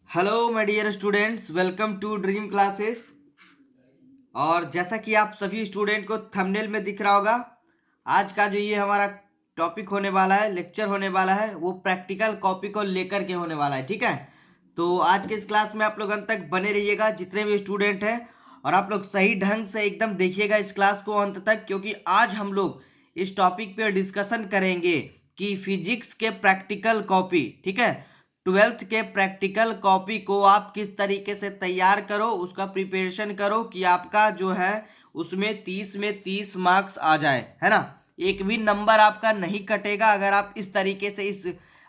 Hello my dear students, welcome to dream classes. और जैसा कि आप सभी स्टूडेंट को थंबनेल में दिख रहा होगा, आज का जो ये हमारा टॉपिक होने वाला है, लेक्चर होने वाला है, वो प्रैक्टिकल कॉपी को लेकर के होने वाला है। ठीक है, तो आज के इस क्लास में आप लोग अंत तक बने रहिएगा, जितने भी स्टूडेंट हैं, और आप लोग सही ढंग से एकदम देखिएगा इस क्लास को अंत तक, क्योंकि आज हम लोग इस टॉपिक पे डिस्कशन करेंगे कि फिजिक्स के प्रैक्टिकल कॉपी, ठीक है, 12th के प्रैक्टिकल कॉपी को आप किस तरीके से तैयार करो, उसका प्रिपरेशन करो कि आपका जो है उसमें 30 में 30 मार्क्स आ जाए, है ना। एक भी नंबर आपका नहीं कटेगा अगर आप इस तरीके से इस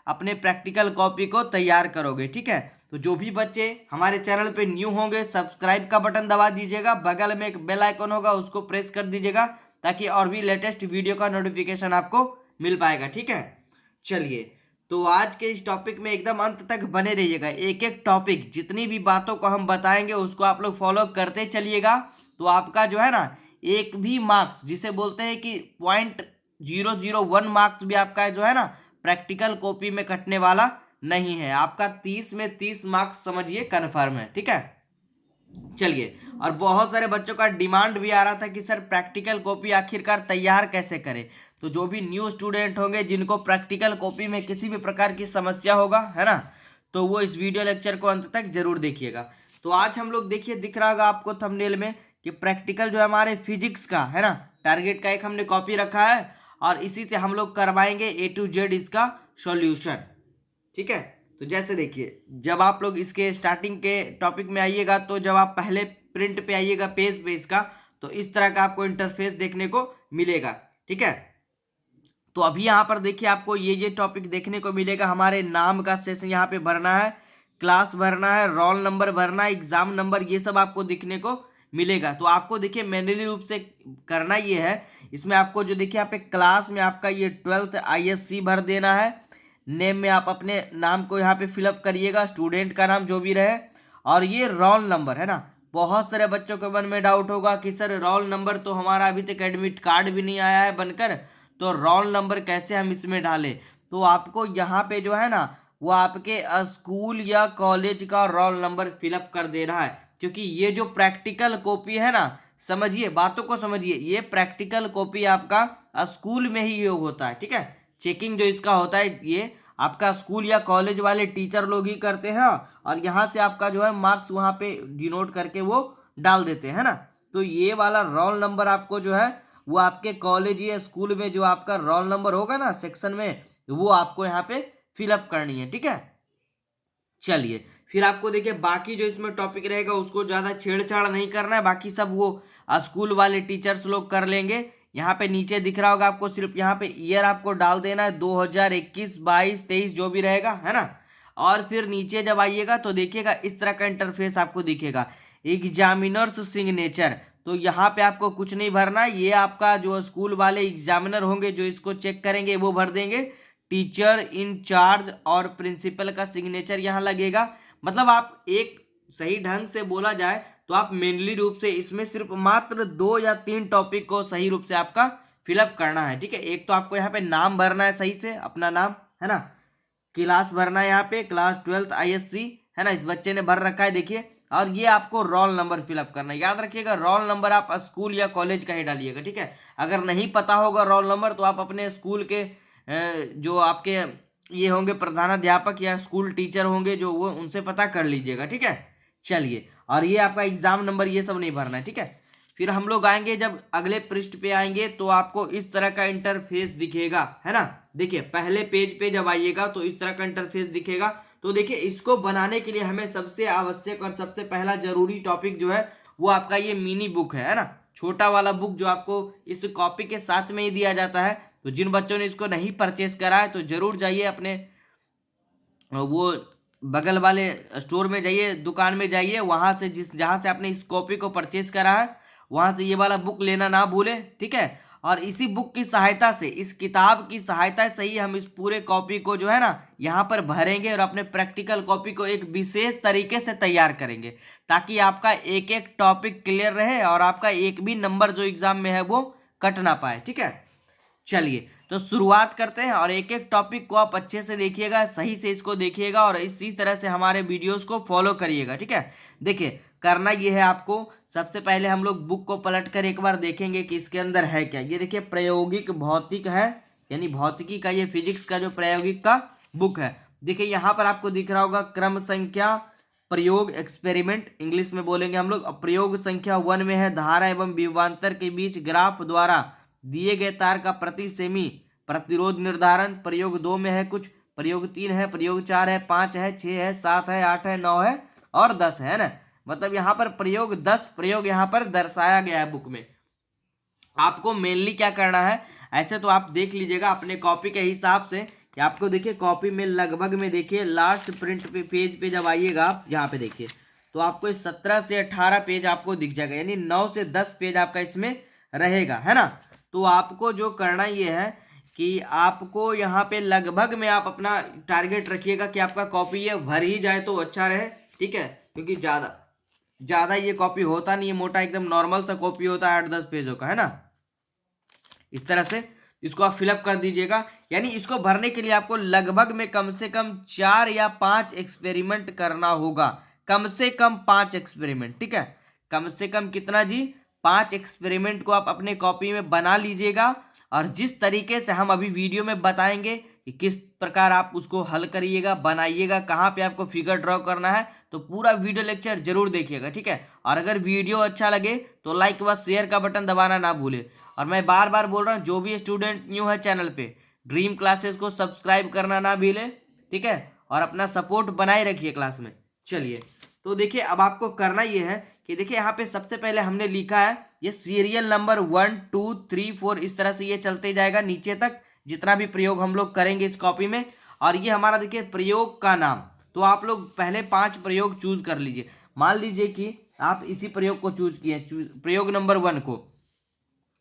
अपने प्रैक्टिकल कॉपी को तैयार करोगे। ठीक है, तो जो भी बच्चे हमारे चैनल पे न्यू होंगे, सब्सक्राइब का बटन दबा दीजिएगा, बगल में एक बेल आइकन होगा उसको प्रेस कर दीजिएगा, ताकि और भी लेटेस्ट वीडियो का नोटिफिकेशन आपको मिल पाएगा। ठीक है, चलिए, तो आज के इस टॉपिक में एकदम अंत तक बने रहिएगा। एक एक टॉपिक, जितनी भी बातों को हम बताएंगे उसको आप लोग फॉलो करते चलिएगा, तो आपका जो है ना एक भी मार्क्स, जिसे बोलते हैं कि 0.001 मार्क्स भी आपका जो है ना प्रैक्टिकल कॉपी में कटने वाला नहीं है। आपका 30 में 30 मार्क्स समझिए कन्फर्म है। ठीक है, चलिए, और बहुत सारे बच्चों का डिमांड भी आ रहा था कि सर प्रैक्टिकल कॉपी आखिरकार तैयार कैसे करें। तो जो भी न्यू स्टूडेंट होंगे जिनको प्रैक्टिकल कॉपी में किसी भी प्रकार की समस्या होगा, है ना, तो वो इस वीडियो लेक्चर को अंत तक जरूर देखिएगा। तो आज हम लोग, देखिए दिख रहा होगा आपको थंबनेल में कि प्रैक्टिकल जो है हमारे फिजिक्स का, है ना, टारगेट का एक हमने कॉपी रखा है, और इसी से हम लोग करवाएंगे A to Z इसका सॉल्यूशन। ठीक है, तो जैसे देखिए, जब आप लोग इसके स्टार्टिंग के टॉपिक में आइएगा, तो जब आप पहले प्रिंट पे आइएगा पेज पे इसका, तो इस तरह का आपको इंटरफेस देखने को मिलेगा। ठीक है, तो अभी यहाँ पर देखिए आपको ये टॉपिक देखने को मिलेगा। हमारे नाम का सेशन यहाँ पे भरना है, क्लास भरना है, रोल नंबर भरना है, एग्जाम नंबर, ये सब आपको दिखने को मिलेगा। तो आपको देखिए मैन्युअली रूप से करना ये है, इसमें आपको जो देखिए यहाँ पे क्लास में आपका ये 12th ISC भर देना है। नेम में आप अपने नाम को यहाँ पे फिलअप करिएगा, स्टूडेंट का नाम जो भी रहे, और ये रोल नंबर, है ना। बहुत सारे बच्चों के मन में डाउट होगा कि सर रोल नंबर तो हमारा अभी तक एडमिट कार्ड भी नहीं आया है बनकर, तो रोल नंबर कैसे हम इसमें डालें। तो आपको यहाँ पे जो है ना वो आपके स्कूल या कॉलेज का रोल नंबर फिलअप कर देना है, क्योंकि ये जो प्रैक्टिकल कॉपी है ना, समझिए बातों को समझिए, ये प्रैक्टिकल कॉपी आपका स्कूल में ही योग होता है। ठीक है, चेकिंग जो इसका होता है ये आपका स्कूल या कॉलेज वाले टीचर लोग ही करते हैं, और यहाँ से आपका जो है मार्क्स वहाँ पे डिनोट करके वो डाल देते हैं, ना। तो ये वाला रोल नंबर आपको जो है वो आपके कॉलेज या स्कूल में जो आपका रोल नंबर होगा ना सेक्शन में, वो आपको यहाँ पे फिलअप करनी है। ठीक है, चलिए, फिर आपको देखिए बाकी जो इसमें टॉपिक रहेगा उसको ज़्यादा छेड़छाड़ नहीं करना है, बाकी सब वो स्कूल वाले टीचर्स लोग कर लेंगे। यहाँ पे नीचे दिख रहा होगा आपको, सिर्फ यहाँ पे ईयर आपको डाल देना है, 2021, 22, 23 जो भी रहेगा, है ना। और फिर नीचे जब आइएगा तो देखिएगा इस तरह का इंटरफेस आपको दिखेगा, एग्जामिनर्स सिग्नेचर। तो यहाँ पे आपको कुछ नहीं भरना है, ये आपका जो स्कूल वाले एग्जामिनर होंगे जो इसको चेक करेंगे वो भर देंगे। टीचर इंचार्ज और प्रिंसिपल का सिग्नेचर यहाँ लगेगा। मतलब आप एक सही ढंग से बोला जाए तो आप मेनली रूप से इसमें सिर्फ मात्र 2 या 3 टॉपिक को सही रूप से आपका फिलअप करना है। ठीक है, एक तो आपको यहाँ पे नाम भरना है सही से, अपना नाम, है ना। क्लास भरना है, यहाँ पे क्लास 12th ISC, है ना, इस बच्चे ने भर रखा है देखिए। और ये आपको रोल नंबर फिलअप करना है। याद रखिएगा रोल नंबर आप स्कूल या कॉलेज का ही डालिएगा। ठीक है, अगर नहीं पता होगा रोल नंबर तो आप अपने स्कूल के जो आपके ये होंगे प्रधानाध्यापक या स्कूल टीचर होंगे जो, वो उनसे पता कर लीजिएगा। ठीक है, चलिए, और ये आपका एग्जाम नंबर ये सब नहीं भरना है। ठीक है, फिर हम लोग आएंगे, जब अगले पृष्ठ पे आएंगे तो आपको इस तरह का इंटरफेस दिखेगा, है ना। देखिए पहले पेज पे जब आइएगा तो इस तरह का इंटरफेस दिखेगा। तो देखिए इसको बनाने के लिए हमें सबसे आवश्यक और सबसे पहला जरूरी टॉपिक जो है वो आपका ये मिनी बुक है ना, छोटा वाला बुक जो आपको इस कॉपी के साथ में ही दिया जाता है। तो जिन बच्चों ने इसको नहीं परचेस करा है तो जरूर जाइए अपने वो बगल वाले स्टोर में जाइए, दुकान में जाइए, वहां से जहां से आपने इस कॉपी को परचेज करा है वहां से ये वाला बुक लेना ना भूलें। ठीक है, और इसी बुक की सहायता से, इस किताब की सहायता से ही हम इस पूरे कॉपी को जो है ना यहाँ पर भरेंगे और अपने प्रैक्टिकल कॉपी को एक विशेष तरीके से तैयार करेंगे, ताकि आपका एक एक टॉपिक क्लियर रहे और आपका एक भी नंबर जो एग्जाम में है वो कट ना पाए। ठीक है, चलिए, तो शुरुआत करते हैं और एक एक टॉपिक को आप अच्छे से देखिएगा, सही से इसको देखिएगा और इसी तरह से हमारे वीडियोस को फॉलो करिएगा। ठीक है, देखिए करना ये है आपको, सबसे पहले हम लोग बुक को पलट कर एक बार देखेंगे कि इसके अंदर है क्या। ये देखिए प्रायोगिक भौतिक है, यानी भौतिकी का, ये फिजिक्स का जो प्रायोगिक का बुक है। देखिए यहाँ पर आपको दिख रहा होगा क्रम संख्या प्रयोग एक्सपेरिमेंट, इंग्लिश में बोलेंगे हम लोग। प्रयोग संख्या 1 में है धारा एवं विभवांतर के बीच ग्राफ द्वारा दिए गए तार का प्रति सेमी प्रतिरोध निर्धारण। प्रयोग 2 में है कुछ, प्रयोग 3 है, प्रयोग 4 है, 5 है, 6 है, 7 है, 8 है, 9 है और 10 है ना। मतलब यहाँ पर प्रयोग 10 प्रयोग यहाँ पर दर्शाया गया है बुक में। आपको मेनली क्या करना है, ऐसे तो आप देख लीजिएगा अपने कॉपी के हिसाब से कि आपको देखिए कॉपी में लगभग में देखिए लास्ट प्रिंट पे पेज पे जब आइएगा आप यहाँ पे देखिए तो आपको 17 से 18 पेज आपको दिख जाएगा, यानी 9 से 10 पेज आपका इसमें रहेगा, है ना। तो आपको जो करना ये है कि आपको यहाँ पे लगभग में आप अपना टारगेट रखिएगा कि आपका कॉपी ये भर ही जाए तो अच्छा रहे। ठीक है, क्योंकि ज़्यादा ये कॉपी होता नहीं है, मोटा एकदम नॉर्मल सा कॉपी होता है 8-10 पेजों का, है ना। इस तरह से इसको आप फिलअप कर दीजिएगा। यानी इसको भरने के लिए आपको लगभग में कम से कम 4 या 5 एक्सपेरिमेंट करना होगा, कम से कम 5 एक्सपेरिमेंट। ठीक है, कम से कम कितना जी, 5 एक्सपेरिमेंट को आप अपने कॉपी में बना लीजिएगा और जिस तरीके से हम अभी वीडियो में बताएंगे कि किस प्रकार आप उसको हल करिएगा, बनाइएगा, कहाँ पे आपको फिगर ड्रॉ करना है, तो पूरा वीडियो लेक्चर जरूर देखिएगा। ठीक है, और अगर वीडियो अच्छा लगे तो लाइक व शेयर का बटन दबाना ना भूले। और मैं बार बार बोल रहा हूँ, जो भी स्टूडेंट न्यू है चैनल पे, ड्रीम क्लासेस को सब्सक्राइब करना ना भूले। ठीक है, और अपना सपोर्ट बनाए रखिए क्लास में। चलिए, तो देखिए अब आपको करना ये है कि देखिए यहाँ पे सबसे पहले हमने लिखा है ये सीरियल नंबर 1 2 3 4, इस तरह से ये चलते जाएगा नीचे तक जितना भी प्रयोग हम लोग करेंगे इस कॉपी में। और ये हमारा देखिए प्रयोग का नाम, तो आप लोग पहले 5 प्रयोग चूज कर लीजिए। मान लीजिए कि आप इसी प्रयोग को चूज किए, प्रयोग नंबर 1 को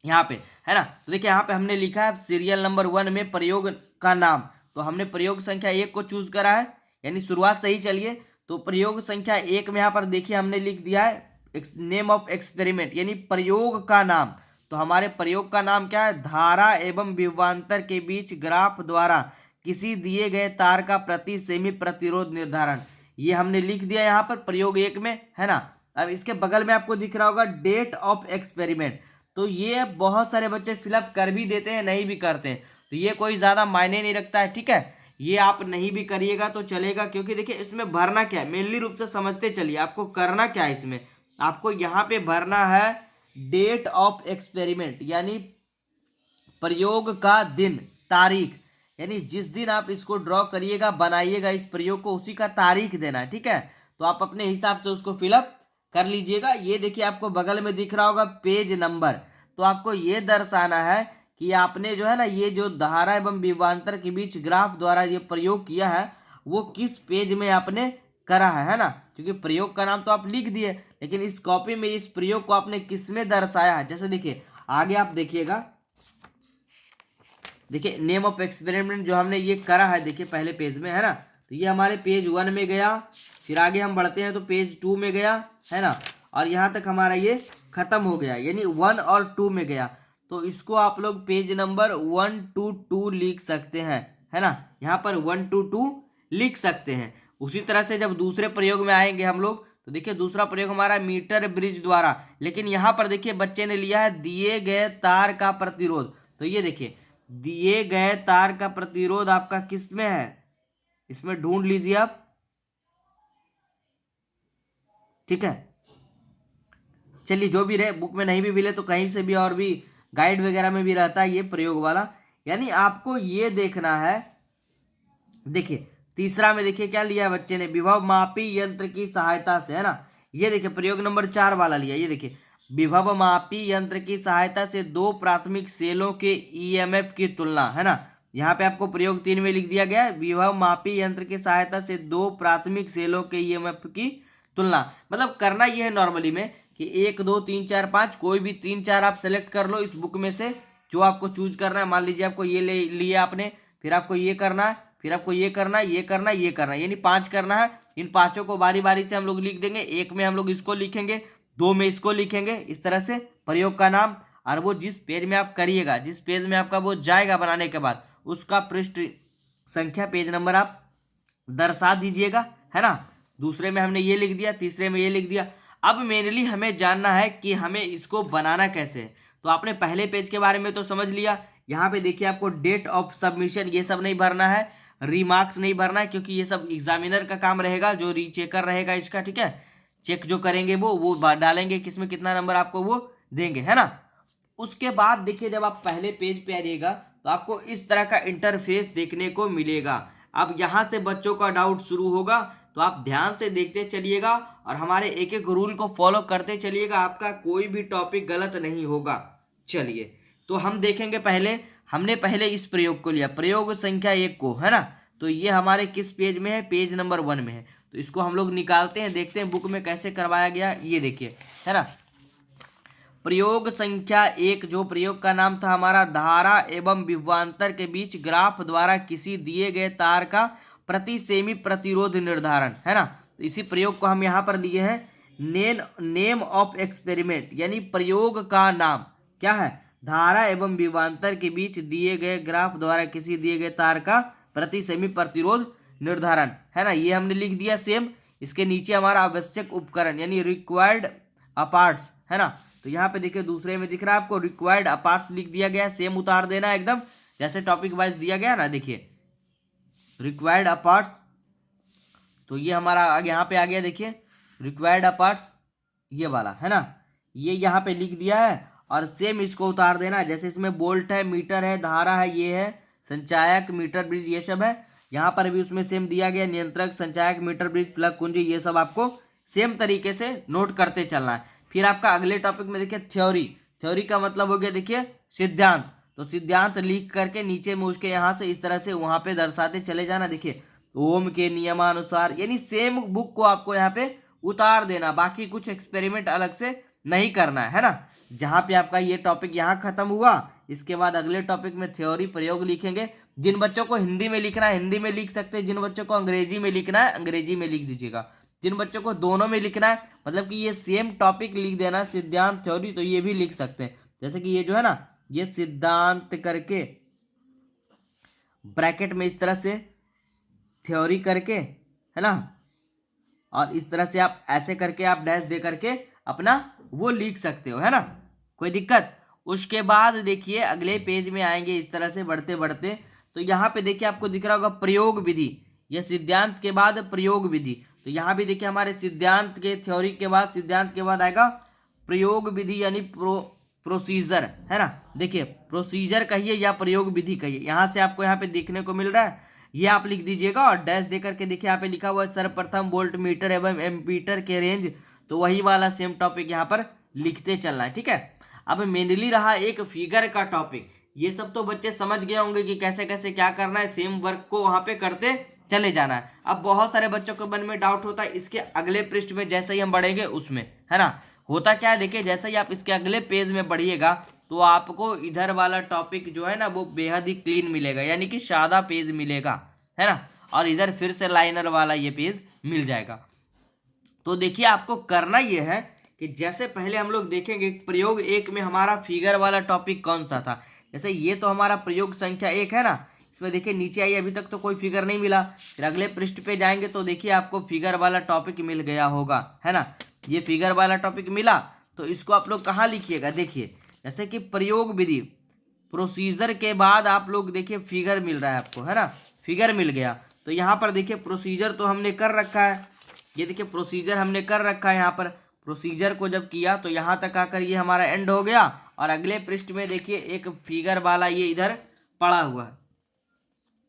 यहाँ पे, है ना। तो देखिए यहाँ पे हमने लिखा है सीरियल नंबर 1 में प्रयोग का नाम, तो हमने प्रयोग संख्या 1 को चूज करा है, यानी शुरुआत सही चलिए। तो प्रयोग संख्या 1 में यहाँ पर देखिए हमने लिख दिया है नेम ऑफ एक्सपेरिमेंट, यानी प्रयोग का नाम। तो हमारे प्रयोग का नाम क्या है, धारा एवं विभवांतर के बीच ग्राफ द्वारा किसी दिए गए तार का प्रति सेमी प्रतिरोध निर्धारण। ये हमने लिख दिया यहाँ पर प्रयोग 1 में, है ना। अब इसके बगल में आपको दिख रहा होगा डेट ऑफ एक्सपेरिमेंट, तो ये बहुत सारे बच्चे फिलअप कर भी देते हैं, नहीं भी करते हैं, तो ये कोई ज़्यादा मायने नहीं रखता है। ठीक है, ये आप नहीं भी करिएगा तो चलेगा, क्योंकि देखिए इसमें भरना क्या है मेनली रूप से समझते चलिए। आपको करना क्या है इसमें, आपको यहाँ पे भरना है डेट ऑफ एक्सपेरिमेंट, यानी प्रयोग का दिन, तारीख, यानी जिस दिन आप इसको ड्रॉ करिएगा, बनाइएगा इस प्रयोग को, उसी का तारीख देना है। ठीक है, तो आप अपने हिसाब से उसको फिलअप कर लीजिएगा। ये देखिए आपको बगल में दिख रहा होगा पेज नंबर, तो आपको ये दर्शाना है कि आपने जो है ना ये जो धारा एवं विभवांतर के बीच ग्राफ द्वारा ये प्रयोग किया है वो किस पेज में आपने करा है ना। क्योंकि प्रयोग का नाम तो आप लिख दिए, लेकिन इस कॉपी में इस प्रयोग को आपने किस में दर्शाया है। जैसे देखिए आगे आप देखिएगा, देखिए नेम ऑफ एक्सपेरिमेंट जो हमने ये करा है देखिए पहले पेज में, है ना। तो ये हमारे पेज 1 में गया, फिर आगे हम बढ़ते हैं तो पेज 2 में गया, है ना, और यहाँ तक हमारा ये खत्म हो गया, यानी 1 और 2 में गया। तो इसको आप लोग पेज नंबर 1 to 2 लिख सकते हैं, है ना। यहाँ पर 1 to 2 लिख सकते हैं। उसी तरह से जब दूसरे प्रयोग में आएंगे हम लोग, तो देखिए दूसरा प्रयोग हमारा मीटर ब्रिज द्वारा, लेकिन यहाँ पर देखिए बच्चे ने लिया है दिए गए तार का प्रतिरोध। तो ये देखिए दिए गए तार का प्रतिरोध आपका किस में है, इसमें ढूंढ लीजिए आप। ठीक है, चलिए जो भी रहे, बुक में नहीं भी मिले तो कहीं से भी और भी गाइड वगैरह में भी रहता है ये प्रयोग वाला। यानी आपको ये देखना है, देखिए तीसरा में देखिए क्या लिया है बच्चे ने, विभव मापी यंत्र की सहायता से, है ना। ये देखिए प्रयोग नंबर 4 वाला लिया, ये देखिए विभव मापी यंत्र की सहायता से 2 प्राथमिक सेलों के ईएमएफ की तुलना, है ना। यहाँ पे आपको प्रयोग 3 में लिख दिया गया है विभव मापी यंत्र की सहायता से 2 प्राथमिक सेलों के ईएमएफ की तुलना। मतलब करना यह है नॉर्मली में कि 1 2 3 4 5 कोई भी 3 4 आप सेलेक्ट कर लो इस बुक में से जो आपको चूज करना है। मान लीजिए आपको ये ले लिया आपने, फिर आपको ये करना है, फिर आपको ये करना है, ये करना है, ये करना है, यानी 5 करना है। इन 5 को बारी बारी से हम लोग लिख देंगे, 1 में हम लोग इसको लिखेंगे, 2 में इसको लिखेंगे, इस तरह से प्रयोग का नाम। और वो जिस पेज में आप करिएगा, जिस पेज में आपका वो जाएगा बनाने के बाद, उसका पृष्ठ संख्या पेज नंबर आप दर्शा दीजिएगा, है ना। दूसरे में हमने ये लिख दिया, तीसरे में ये लिख दिया। अब मेनली हमें जानना है कि हमें इसको बनाना कैसे है। तो आपने पहले पेज के बारे में तो समझ लिया। यहाँ पे देखिए आपको डेट ऑफ सबमिशन ये सब नहीं भरना है, रिमार्क्स नहीं भरना है, क्योंकि ये सब एग्जामिनर का काम रहेगा, जो रीचेकर रहेगा इसका, ठीक है। चेक जो करेंगे वो डालेंगे किसमें कितना नंबर आपको वो देंगे, है ना। उसके बाद देखिए जब आप पहले पेज पे आ जाइएगा तो आपको इस तरह का इंटरफेस देखने को मिलेगा। अब यहाँ से बच्चों का डाउट शुरू होगा, तो आप ध्यान से देखते चलिएगा और हमारे एक एक रूल को फॉलो करते चलिएगा, आपका कोई भी टॉपिक गलत नहीं होगा। चलिए तो हम देखेंगे, हमने पहले इस प्रयोग को लिया, प्रयोग संख्या 1 को, है ना। तो ये हमारे किस पेज में है, पेज नंबर 1 में है। तो इसको हम लोग निकालते हैं, देखते हैं बुक में कैसे करवाया गया। ये देखिए, है ना, प्रयोग संख्या 1, जो प्रयोग का नाम था हमारा, धारा एवं विभवांतर के बीच ग्राफ द्वारा किसी दिए गए तार का प्रति सेमी प्रतिरोध निर्धारण, है ना। तो इसी प्रयोग को हम यहाँ पर लिए हैं। नेम ऑफ एक्सपेरिमेंट, यानी प्रयोग का नाम क्या है, धारा एवं विभवांतर के बीच दिए गए ग्राफ द्वारा किसी दिए गए तार का प्रति सेमी प्रतिरोध निर्धारण, है ना। ये हमने लिख दिया सेम। इसके नीचे हमारा आवश्यक उपकरण यानी रिक्वायर्ड अपार्ट्स, है ना। तो यहाँ पे देखिए दूसरे में दिख रहा है आपको रिक्वायर्ड अपार्ट्स लिख दिया गया है, सेम उतार देना है एकदम जैसे टॉपिक वाइज दिया गया ना। देखिए रिक्वायर्ड अपार्ट्स, तो ये हमारा यहाँ पे आ गया, देखिए रिक्वायर्ड अपार्ट्स ये वाला, है ना। ये यहाँ पे लिख दिया है और सेम इसको उतार देना है। जैसे इसमें बोल्ट है, मीटर है, धारा है, ये है संचायक, मीटर ब्रिज, ये सब है। यहाँ पर भी उसमें सेम दिया गया, नियंत्रक, संचायक, मीटर ब्रिज, प्लग कुंजी, ये सब आपको सेम तरीके से नोट करते चलना है। फिर आपका अगले टॉपिक में देखिए थ्योरी का मतलब हो गया देखिए सिद्धांत। तो सिद्धांत लिख करके नीचे में उसके यहाँ से इस तरह से वहाँ पे दर्शाते चले जाना। देखिए ओम के नियमानुसार, यानी सेम बुक को आपको यहाँ पे उतार देना, बाकी कुछ एक्सपेरिमेंट अलग से नहीं करना है ना। जहाँ पे आपका ये टॉपिक यहाँ खत्म हुआ, इसके बाद अगले टॉपिक में थ्योरी प्रयोग लिखेंगे। जिन बच्चों को हिंदी में लिखना है हिंदी में लिख सकते हैं, जिन बच्चों को अंग्रेजी में लिखना है अंग्रेजी में लिख दीजिएगा, जिन बच्चों को दोनों में लिखना है, मतलब कि ये सेम टॉपिक लिख देना, सिद्धांत थ्योरी, तो ये भी लिख सकते हैं। जैसे कि ये जो है ना, ये सिद्धांत करके ब्रैकेट में इस तरह से थ्योरी करके, है ना, और इस तरह से आप ऐसे करके आप डैश दे करके अपना वो लिख सकते हो, है ना, कोई दिक्कत। उसके बाद देखिए अगले पेज में आएंगे इस तरह से बढ़ते बढ़ते, तो यहाँ पे देखिए आपको दिख रहा होगा प्रयोग विधि, यह सिद्धांत के बाद प्रयोग विधि। तो यहाँ भी देखिए हमारे सिद्धांत के थ्योरी के बाद, सिद्धांत के बाद आएगा प्रयोग विधि यानी प्रोसीजर, है ना। देखिए प्रोसीजर कहिए या प्रयोग विधि कहिए, यहाँ से आपको यहाँ पे देखने को मिल रहा है, ये आप लिख दीजिएगा और डैश दे करके देखिए यहाँ पे लिखा हुआ है सर्वप्रथम वोल्ट मीटर एवं एम्पीटर के रेंज, तो वही वाला सेम टॉपिक यहाँ पर लिखते चलना है, ठीक है। अब मेनली रहा एक फिगर का टॉपिक। ये सब तो बच्चे समझ गए होंगे कि कैसे कैसे क्या करना है, सेम वर्क को वहाँ पे करते चले जाना है। अब बहुत सारे बच्चों के मन में डाउट होता है इसके अगले पृष्ठ में जैसे ही हम बढ़ेंगे उसमें, है ना। होता क्या है, देखिए जैसे ही आप इसके अगले पेज में बढ़िएगा तो आपको इधर वाला टॉपिक जो है ना वो बेहद ही क्लीन मिलेगा, यानी कि सादा पेज मिलेगा, है ना, और इधर फिर से लाइनर वाला ये पेज मिल जाएगा। तो देखिए आपको करना ये है कि जैसे पहले हम लोग देखेंगे प्रयोग 1 में हमारा फिगर वाला टॉपिक कौन सा था। जैसे ये तो हमारा प्रयोग संख्या 1 है ना, इसमें देखिए नीचे आइए, अभी तक तो कोई फिगर नहीं मिला। फिर अगले पृष्ठ पे जाएंगे तो देखिए आपको फिगर वाला टॉपिक मिल गया होगा, है ना। ये फिगर वाला टॉपिक मिला तो इसको आप लोग कहाँ लिखिएगा, देखिए जैसे कि प्रयोग विधि प्रोसीजर के बाद आप लोग देखिए फिगर मिल रहा है आपको, है ना, फिगर मिल गया। तो यहाँ पर देखिए प्रोसीजर तो हमने कर रखा है, ये देखिए प्रोसीजर हमने कर रखा है। यहाँ पर प्रोसीजर को जब किया तो यहाँ तक आकर ये हमारा एंड हो गया, और अगले पृष्ठ में देखिए एक फिगर वाला ये इधर पड़ा हुआ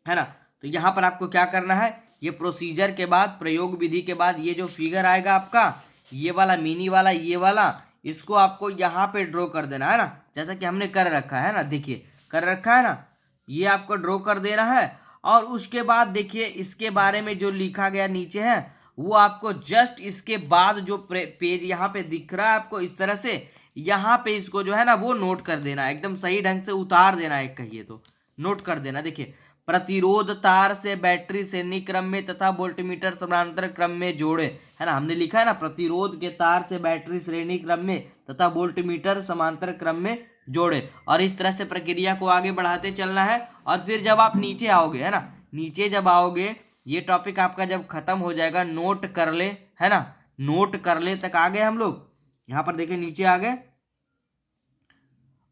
है ना। तो यहाँ पर आपको क्या करना है, ये प्रोसीजर के बाद प्रयोग विधि के बाद ये जो फिगर आएगा आपका, ये वाला मिनी वाला, ये वाला, इसको आपको यहाँ पे ड्रॉ कर देना है ना, जैसा कि हमने कर रखा है ना, देखिए कर रखा है ना, ये आपको ड्रॉ कर देना है। और उसके बाद देखिए इसके बारे में जो लिखा गया नीचे है वो आपको जस्ट इसके बाद जो पेज यहाँ पे दिख रहा है आपको इस तरह से, यहाँ पे इसको जो है ना वो नोट कर देना है, एकदम सही ढंग से उतार देना है, कहिए तो नोट कर देना। देखिए प्रतिरोध तार से बैटरी श्रेणी क्रम में तथा वोल्टमीटर समानांतर क्रम में जोड़े, है ना, हमने लिखा है ना प्रतिरोध के तार से बैटरी श्रेणी क्रम में तथा वोल्टमीटर समांतर क्रम में जोड़े, और इस तरह से प्रक्रिया को आगे बढ़ाते चलना है। और फिर जब आप नीचे आओगे, है ना, नीचे जब आओगे, ये टॉपिक आपका जब खत्म हो जाएगा, नोट कर ले, है ना, नोट कर ले तक आ गए हम लोग। यहाँ पर देखिए नीचे आ गए,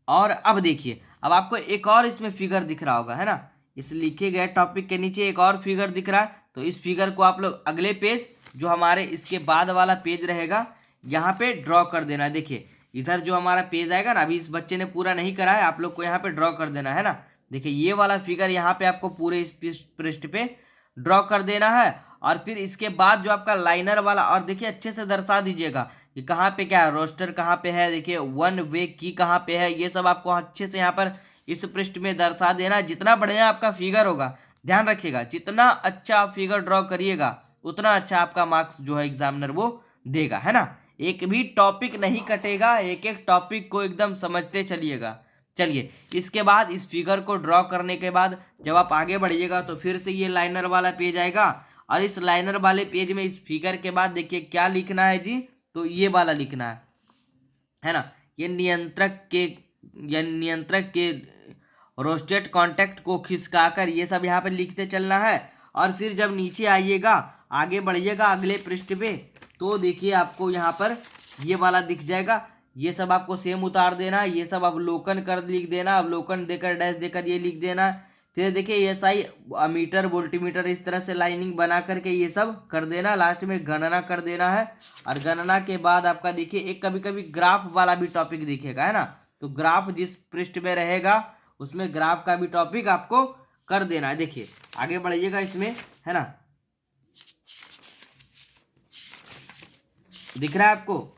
और अब देखिए, अब आपको एक और इसमें फिगर दिख रहा होगा, है ना, इस लिखे गए टॉपिक के नीचे एक और फिगर दिख रहा है। तो इस फिगर को आप लोग अगले पेज, जो हमारे इसके बाद वाला पेज रहेगा, यहाँ पे ड्रॉ कर देना है। देखिए इधर जो हमारा पेज आएगा ना, अभी इस बच्चे ने पूरा नहीं करा है, आप लोग को यहाँ पे ड्रॉ कर देना है ना। देखिए ये वाला फिगर यहाँ पे आपको पूरे इस पृष्ठ पे ड्रॉ कर देना है। और फिर इसके बाद जो आपका लाइनर वाला, और देखिए अच्छे से दर्शा दीजिएगा कि कहाँ पे क्या है, रोस्टर कहाँ पे है, देखिए वन वे की कहाँ पे है, ये सब आपको अच्छे से यहाँ पर इस पृष्ठ में दर्शा देना। जितना बढ़िया आपका फिगर होगा, ध्यान रखिएगा, जितना अच्छा आप फिगर ड्रॉ करिएगा उतना अच्छा आपका मार्क्स जो है एग्जामिनर वो देगा, है ना। एक भी टॉपिक नहीं कटेगा, एक एक टॉपिक को एकदम समझते चलिएगा। चलिए, इसके बाद इस फिगर को ड्रॉ करने के बाद जब आप आगे बढ़िएगा तो फिर से ये लाइनर वाला पेज आएगा, और इस लाइनर वाले पेज में इस फिगर के बाद देखिए क्या लिखना है जी, तो ये वाला लिखना है ना, ये नियंत्रक के रोस्टेट कांटेक्ट को खिसकाकर ये सब यहाँ पे लिखते चलना है। और फिर जब नीचे आइएगा, आगे बढ़िएगा अगले पृष्ठ पे, तो देखिए आपको यहाँ पर ये वाला दिख जाएगा, ये सब आपको सेम उतार देना, ये सब अवलोकन कर लिख देना, अवलोकन देकर डैश देकर ये लिख देना। फिर देखिए SI मीटर वोल्टीमीटर इस तरह से लाइनिंग बना करके ये सब कर देना, लास्ट में गणना कर देना है। और गणना के बाद आपका देखिए एक कभी कभी ग्राफ वाला भी टॉपिक दिखेगा, है ना, तो ग्राफ जिस पृष्ठ में रहेगा उसमें ग्राफ का भी टॉपिक आपको कर देना है। देखिए आगे बढ़िएगा इसमें, है ना, दिख रहा है आपको।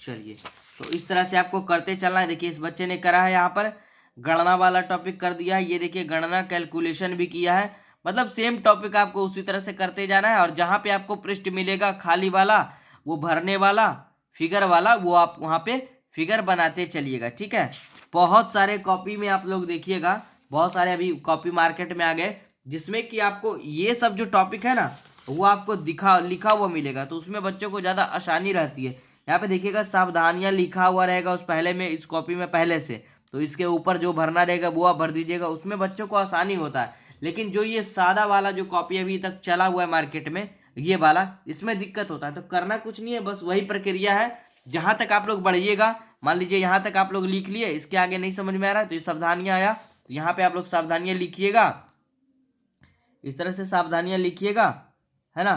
चलिए, तो इस तरह से आपको करते चलना है। देखिए इस बच्चे ने करा है यहाँ पर गणना वाला टॉपिक कर दिया है, ये देखिए गणना कैलकुलेशन भी किया है, मतलब सेम टॉपिक आपको उसी तरह से करते जाना है। और जहाँ पे आपको पृष्ठ मिलेगा खाली वाला, वो भरने वाला फिगर वाला, वो आप वहाँ पे फिगर बनाते चलिएगा, ठीक है। बहुत सारे कॉपी में आप लोग देखिएगा, बहुत सारे अभी कॉपी मार्केट में आ गए, जिसमें कि आपको ये सब जो टॉपिक है ना वो आपको लिखा हुआ मिलेगा, तो उसमें बच्चों को ज़्यादा आसानी रहती है। यहाँ पे देखिएगा सावधानियां लिखा हुआ रहेगा उस पहले में, इस कॉपी में पहले से, तो इसके ऊपर जो भरना रहेगा वो आप भर दीजिएगा, उसमें बच्चों को आसानी होता है। लेकिन जो ये सादा वाला जो कॉपी अभी तक चला हुआ है मार्केट में, ये वाला, इसमें दिक्कत होता है। तो करना कुछ नहीं है, बस वही प्रक्रिया है, जहाँ तक आप लोग बढ़िएगा। मान लीजिए यहाँ तक आप लोग लिख लिए, इसके आगे नहीं समझ में आ रहा है तो ये सावधानियां आया, तो यहाँ पे आप लोग सावधानियां लिखिएगा, इस तरह से सावधानियां लिखिएगा, है ना,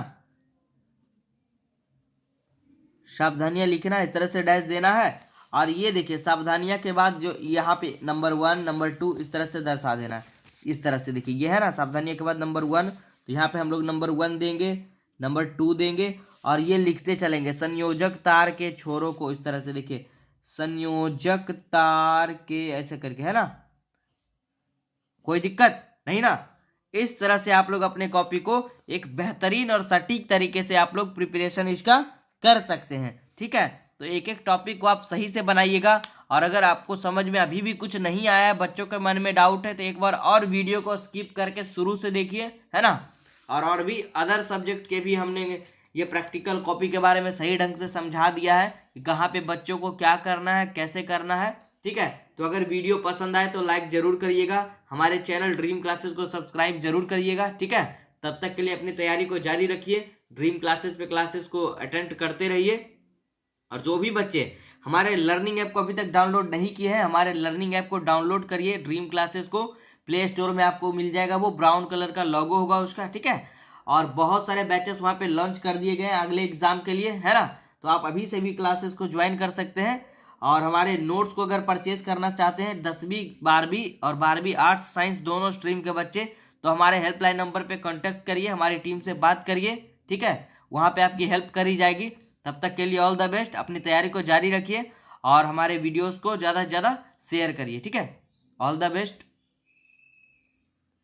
सावधानियां लिखना, इस तरह से डैश देना है। और ये देखिए सावधानियां के बाद जो यहाँ पे नंबर 1 नंबर 2 इस तरह से दर्शा देना है, इस तरह से। देखिए ये है ना सावधानियां के बाद नंबर 1, तो यहाँ पे हम लोग नंबर 1 देंगे, नंबर 2 देंगे, और ये लिखते चलेंगे संयोजक तार के छोरों को, इस तरह से। देखिए संयोजक तार के ऐसे करके, है ना, कोई दिक्कत नहीं ना। इस तरह से आप लोग अपने कॉपी को एक बेहतरीन और सटीक तरीके से आप लोग प्रिपरेशन इसका कर सकते हैं, ठीक है। तो एक एक टॉपिक को आप सही से बनाइएगा। और अगर आपको समझ में अभी भी कुछ नहीं आया है, बच्चों के मन में डाउट है, तो एक बार और वीडियो को स्किप करके शुरू से देखिए, है ना। और भी अदर सब्जेक्ट के भी हमने ये प्रैक्टिकल कॉपी के बारे में सही ढंग से समझा दिया है कि कहाँ पे बच्चों को क्या करना है, कैसे करना है, ठीक है। तो अगर वीडियो पसंद आए तो लाइक जरूर करिएगा, हमारे चैनल ड्रीम क्लासेस को सब्सक्राइब जरूर करिएगा, ठीक है। तब तक के लिए अपनी तैयारी को जारी रखिए, ड्रीम क्लासेस पे क्लासेस को अटेंड करते रहिए। और जो भी बच्चे हमारे लर्निंग ऐप को अभी तक डाउनलोड नहीं किए हैं, हमारे लर्निंग ऐप को डाउनलोड करिए, ड्रीम क्लासेस को प्ले स्टोर में आपको मिल जाएगा, वो ब्राउन कलर का लोगो होगा उसका, ठीक है। और बहुत सारे बैचेस वहाँ पे लॉन्च कर दिए गए हैं अगले एग्जाम के लिए, है ना। तो आप अभी से भी क्लासेस को ज्वाइन कर सकते हैं। और हमारे नोट्स को अगर परचेज करना चाहते हैं 10वीं 12वीं और 12वीं आर्ट्स साइंस दोनों स्ट्रीम के बच्चे, तो हमारे हेल्पलाइन नंबर पे कांटेक्ट करिए, हमारी टीम से बात करिए, ठीक है। वहाँ पे आपकी हेल्प करी जाएगी। तब तक के लिए ऑल द बेस्ट, अपनी तैयारी को जारी रखिए और हमारे वीडियोस को ज़्यादा से ज़्यादा शेयर करिए, ठीक है। All the best.